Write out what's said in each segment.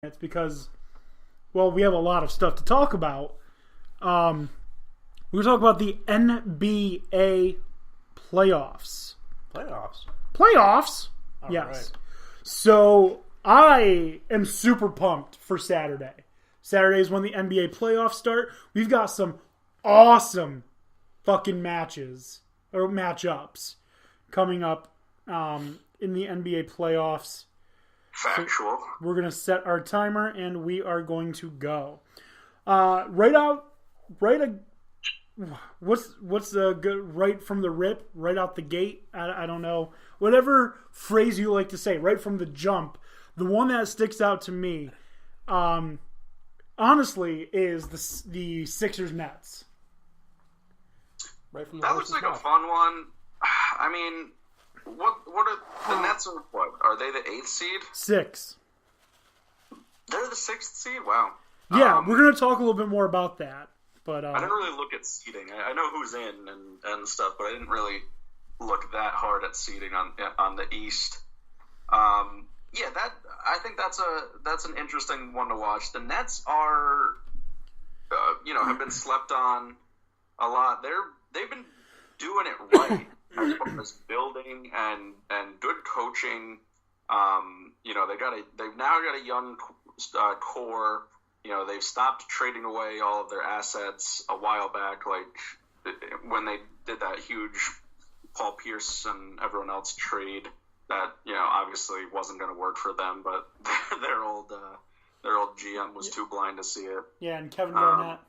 It's because, well, we have a lot of stuff to talk about. We're talking about the NBA playoffs. Playoffs? All yes. Right. So I am super pumped for Saturday. Saturday is when the NBA playoffs start. We've got some awesome fucking matches or matchups coming up in the NBA playoffs. Factual. So we're going to set our timer and we are going to go. What's the good right from the rip, right out the gate? I don't know. Whatever phrase you like to say, right from the jump. The one that sticks out to me, honestly, is the Sixers Nets. Right from the that looks like a fun one. I mean, what are the Nets? Are what? Are they the 8th seed? 6. They're the 6th seed. Wow. Yeah, we're gonna talk a little bit more about that. But I didn't really look at seeding. I know who's in and stuff, but I didn't really look that hard at seeding on the East. Yeah, I think that's an interesting one to watch. The Nets are, have been slept on a lot. They've been doing it right as far as building and good coaching. They've now got a young core. They've stopped trading away all of their assets a while back, like when they did that huge Paul Pierce and everyone else trade that, obviously wasn't going to work for them, but their old GM was too blind to see it. Yeah, and Kevin Garnett.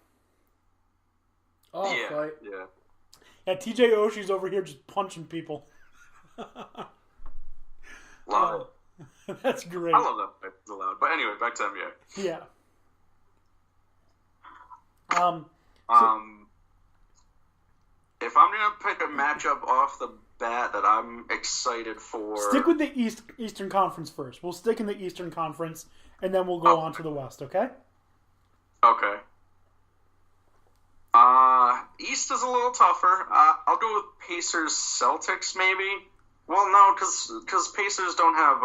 Yeah. Yeah, TJ Oshie's over here just punching people. Love it. That's great. I love that. It's allowed. But anyway, back to NBA. Yeah. If I'm gonna pick a matchup off the bat that I'm excited for, stick with the Eastern Conference first. We'll stick in the Eastern Conference, and then we'll go on to the West. Okay? Okay. East is a little tougher. I'll go with Pacers Celtics maybe. Well, no, because Pacers don't have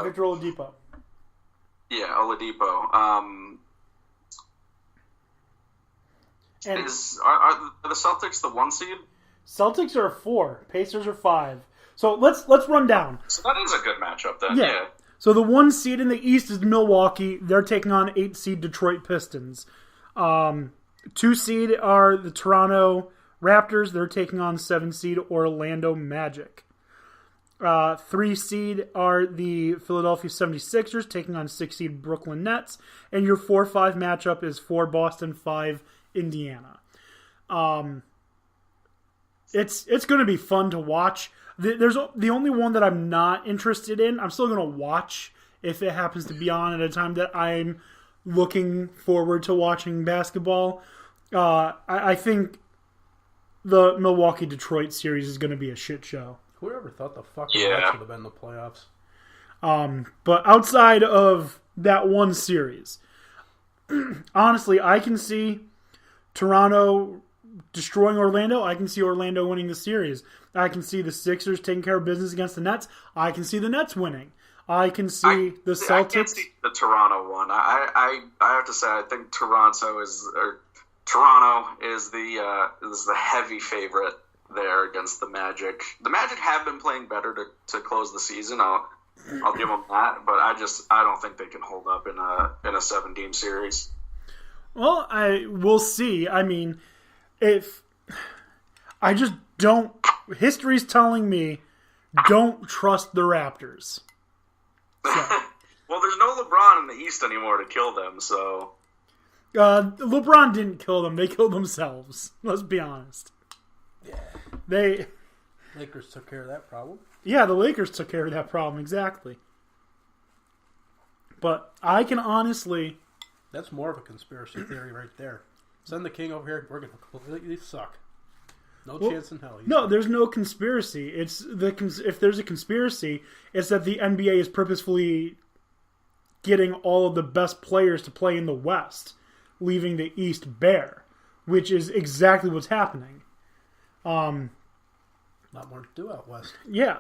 Victor Oladipo. Yeah, Oladipo. Are the Celtics the 1 seed? Celtics are 4. Pacers are 5. So let's run down. So that is a good matchup then. Yeah. So the 1 seed in the East is Milwaukee. They're taking on 8 seed Detroit Pistons. 2 seed are the Toronto Raptors. They're taking on 7 seed Orlando Magic. 3 seed are the Philadelphia 76ers taking on 6 seed Brooklyn Nets. And your 4-5 matchup is 4 Boston, 5 Indiana. It's going to be fun to watch. There's the only one that I'm not interested in. I'm still going to watch if it happens to be on at a time that I'm looking forward to watching basketball. I think the Milwaukee-Detroit series is going to be a shit show. Whoever thought the fucking Nets would have been the playoffs? But outside of that one series, honestly, I can see Toronto destroying Orlando. I can see Orlando winning the series. I can see the Sixers taking care of business against the Nets. I can see the Nets winning. I can see the Celtics. I can't see the Toronto one. I have to say I think Toronto is the heavy favorite there against the Magic. The Magic have been playing better to close the season. I'll give them that, but I don't think they can hold up in a 7-game series. Well, we'll see. I mean, if I just don't, history's telling me don't trust the Raptors. So. Well, there's no LeBron in the East anymore to kill them, so. LeBron didn't kill them. They killed themselves. Let's be honest. Yeah. Lakers took care of that problem. Yeah, the Lakers took care of that problem, exactly. But I can honestly... That's more of a conspiracy theory right there. Send the king over here. We're going to completely suck. No chance in hell. No, there's no conspiracy. If there's a conspiracy, it's that the NBA is purposefully getting all of the best players to play in the West, leaving the East bare, which is exactly what's happening. A lot more to do out West. Yeah.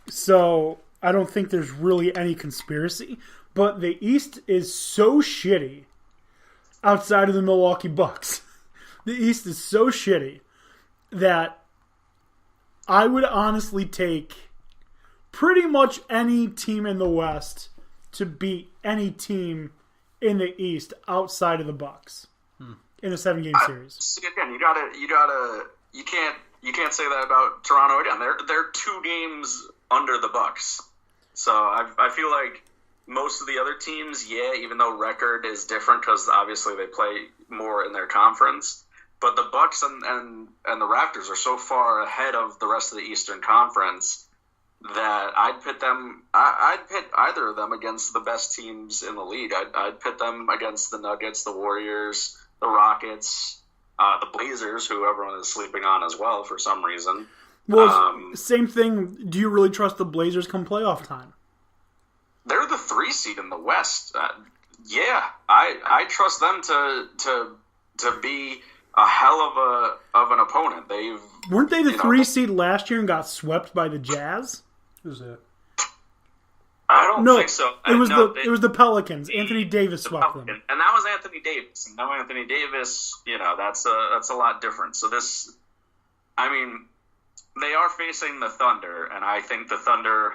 So I don't think there's really any conspiracy, but the East is so shitty outside of the Milwaukee Bucks. The East is so shitty that I would honestly take pretty much any team in the West to beat any team in the East outside of the Bucks in a 7-game series. See, again, you can't say that about Toronto again. They're 2 games under the Bucks. So I feel like most of the other teams, even though record is different because obviously they play more in their conference, but the Bucks and the Raptors are so far ahead of the rest of the Eastern Conference that I'd pit them. I'd pit either of them against the best teams in the league. I'd pit them against the Nuggets, the Warriors, the Rockets, the Blazers, who everyone is sleeping on as well for some reason. Well, same thing. Do you really trust the Blazers come playoff time? They're the 3 seed in the West. I trust them to be a hell of an opponent. Weren't they the 3 seed last year and got swept by the Jazz? Who's that? I don't think so. It was the Pelicans. Anthony Davis swept them, and that was Anthony Davis. And now Anthony Davis, that's a lot different. So this, I mean, they are facing the Thunder, and I think the Thunder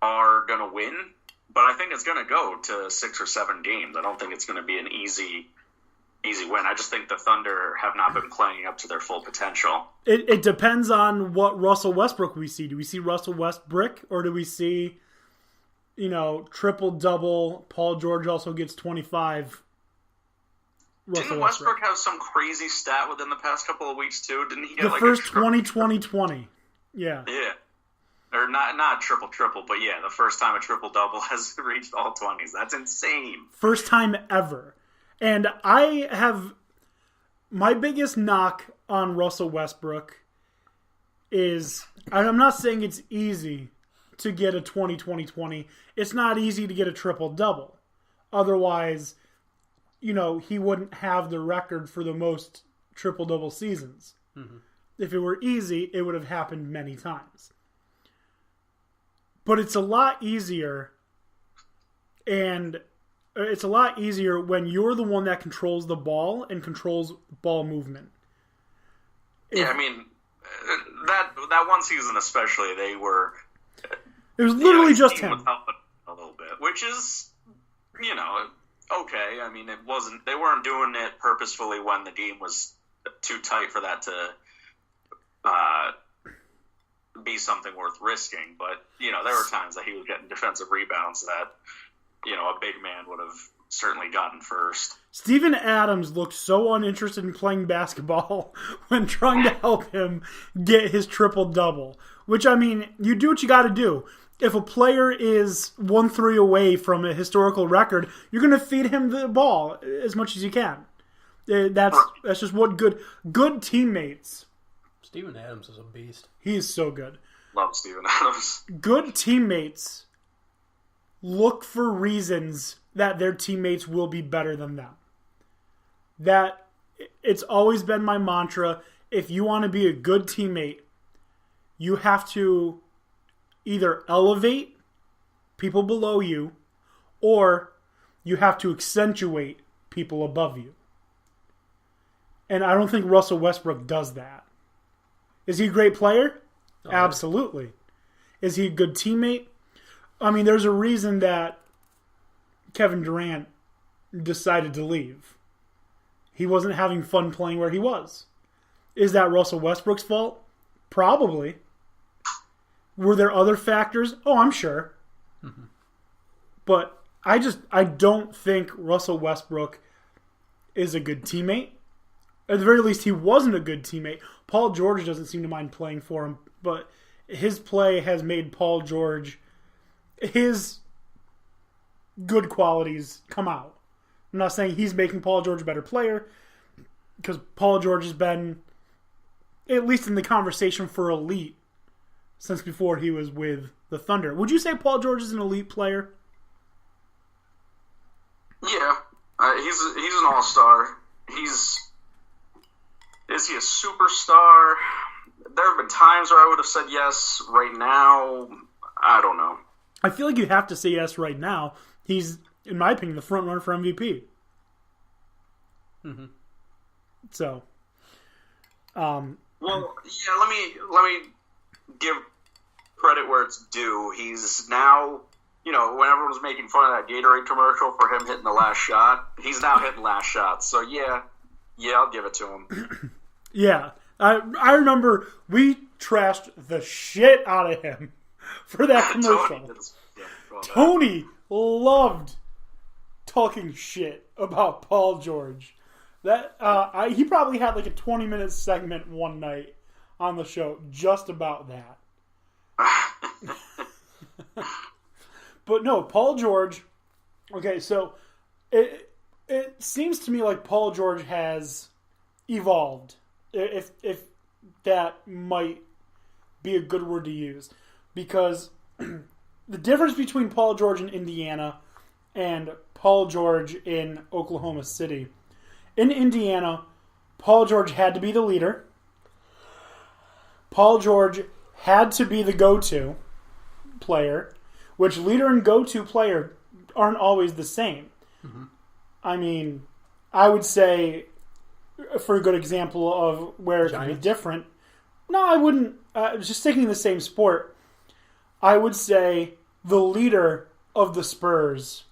are going to win. But I think it's going to go to 6 or 7 games. I don't think it's going to be an easy win. I just think the Thunder have not been playing up to their full potential. It depends on what Russell Westbrook we see. Do we see Russell Westbrook, or do we see, triple-double, Paul George also gets 25? Didn't Westbrook have some crazy stat within the past couple of weeks, too? Didn't he get the first 20-20-20. Yeah. Yeah. Or not triple-triple, but yeah, the first time a triple-double has reached all 20s. That's insane. First time ever. And I have my biggest knock on Russell Westbrook is, I'm not saying it's easy to get a 20-20-20. It's not easy to get a triple-double. Otherwise, he wouldn't have the record for the most triple-double seasons. Mm-hmm. If it were easy, it would have happened many times. But it's a lot easier, and it's a lot easier when you're the one that controls the ball and controls ball movement. I mean, that one season especially, they were... It was literally just him. A little bit, which is, okay. I mean, it wasn't... They weren't doing it purposefully when the game was too tight for that to... be something worth risking, but there were times that he was getting defensive rebounds that a big man would have certainly gotten first. Steven Adams looked so uninterested in playing basketball when trying to help him get his triple-double, which, I mean, you do what you got to do. If a player is 1-3 away from a historical record, you're going to feed him the ball as much as you can. That's just what good teammates. Steven Adams is a beast. He is so good. Love Steven Adams. Good teammates look for reasons that their teammates will be better than them. That it's always been my mantra. If you want to be a good teammate, you have to either elevate people below you, or you have to accentuate people above you. And I don't think Russell Westbrook does that. Is he a great player? Oh, absolutely. Is he a good teammate? I mean, there's a reason that Kevin Durant decided to leave. He wasn't having fun playing where he was. Is that Russell Westbrook's fault? Probably. Were there other factors? Oh, I'm sure. Mm-hmm. But I don't think Russell Westbrook is a good teammate. At the very least, he wasn't a good teammate. Paul George doesn't seem to mind playing for him, but his play has made Paul George, his good qualities come out. I'm not saying he's making Paul George a better player, because Paul George has been, at least in the conversation for elite, since before he was with the Thunder. Would you say Paul George is an elite player? Yeah, he's an all-star. Is he a superstar? There have been times where I would have said yes. Right now, I don't know. I feel like you have to say yes right now. He's, in my opinion, the front runner for MVP. Mm-hmm. So, well, yeah. Let me give credit where it's due. He's now, when everyone was making fun of that Gatorade commercial for him hitting the last shot, he's now hitting last shots. So yeah, I'll give it to him. Yeah, I remember we trashed the shit out of him for that commercial. Tony loved talking shit about Paul George. That he probably had like a 20-minute segment one night on the show just about that. But no, Paul George. Okay, so it seems to me like Paul George has evolved, if that might be a good word to use, because the difference between Paul George in Indiana and Paul George in Oklahoma City. In Indiana, Paul George had to be the leader. Paul George had to be the go-to player, which leader and go-to player aren't always the same. Mm-hmm. I mean, I would say, for a good example of where it can be different, no, I wouldn't. Just sticking in the same sport, I would say the leader of the Spurs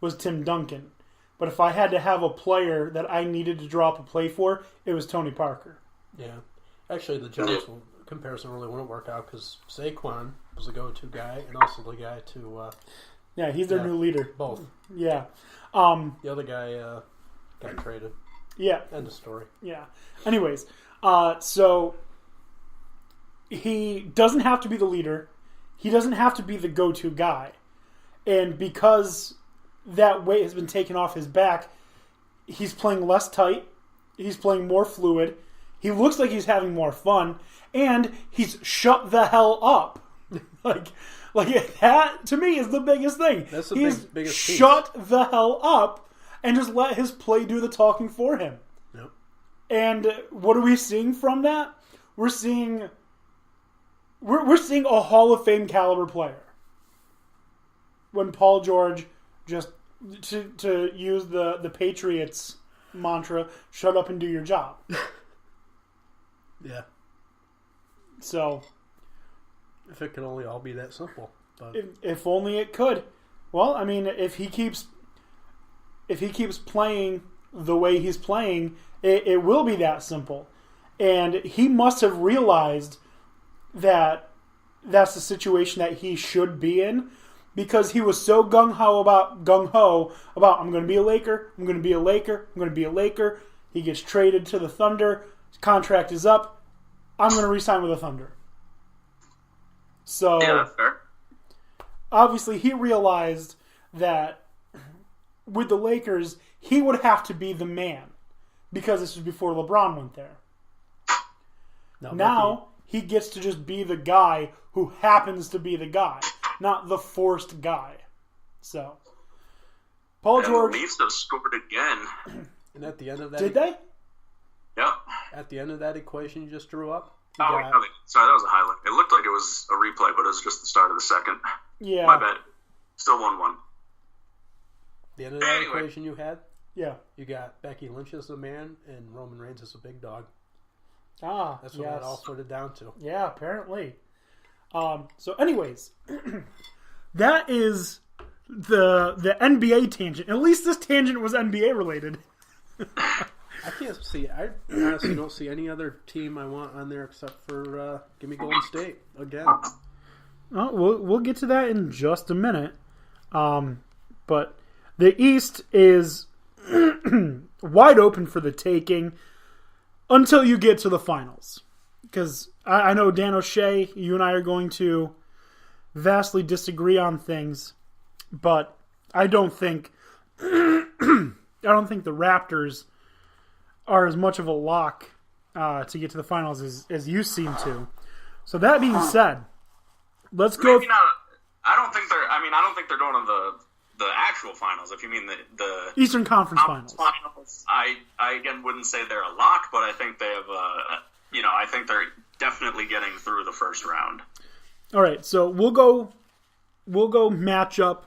was Tim Duncan. But if I had to have a player that I needed to draw up a play for, it was Tony Parker. Yeah. Actually, the Giants comparison really wouldn't work out because Saquon was the go-to guy and also the guy to... yeah, he's their new leader. Both. Yeah. The other guy got traded. Yeah. End of story. Yeah. Anyways, so he doesn't have to be the leader. He doesn't have to be the go-to guy. And because that weight has been taken off his back, he's playing less tight. He's playing more fluid. He looks like he's having more fun. And he's shut the hell up. like that, to me, is the biggest thing. That's the biggest piece. Shut the hell up and just let his play do the talking for him. Yep. And what are we seeing from that? We're seeing a Hall of Fame caliber player. When Paul George just, to use the Patriots mantra, shut up and do your job. Yeah. So, if it could only all be that simple. But if only it could. Well, I mean, if he keeps playing the way he's playing, it will be that simple. And he must have realized that that's the situation that he should be in, because he was so gung-ho about I'm going to be a Laker, I'm going to be a Laker, I'm going to be a Laker. He gets traded to the Thunder. His contract is up. I'm going to re-sign with the Thunder. So, yeah, that's fair. Obviously, he realized that with the Lakers, he would have to be the man, because this was before LeBron went there. Now, he gets to just be the guy who happens to be the guy, not the forced guy. So, Paul George... the Leafs have scored again. And at the end of that... Did they? Yep. At the end of that equation you just drew up? Sorry, that was a highlight. It looked like it was a replay, but it was just the start of the second. Yeah. My bad. Still 1-1. The end of that equation you had? Yeah. You got Becky Lynch as the man and Roman Reigns as a big dog. That's what that all footed down to. Yeah, apparently. So anyways, that is the NBA tangent. At least this tangent was NBA related. I honestly don't see any other team I want on there except for give me Golden State again. We'll get to that in just a minute. But the East is wide open for the taking until you get to the finals. Because I know, Dan O'Shea, you and I are going to vastly disagree on things, but I don't think the Raptors are as much of a lock to get to the finals as you seem to. So that being said, let's go. Maybe not. I don't think they're going to the actual finals. If you mean the Eastern Conference finals, I again wouldn't say they're a lock, but I think they have I think they're definitely getting through the first round. All right, so we'll go we'll go matchup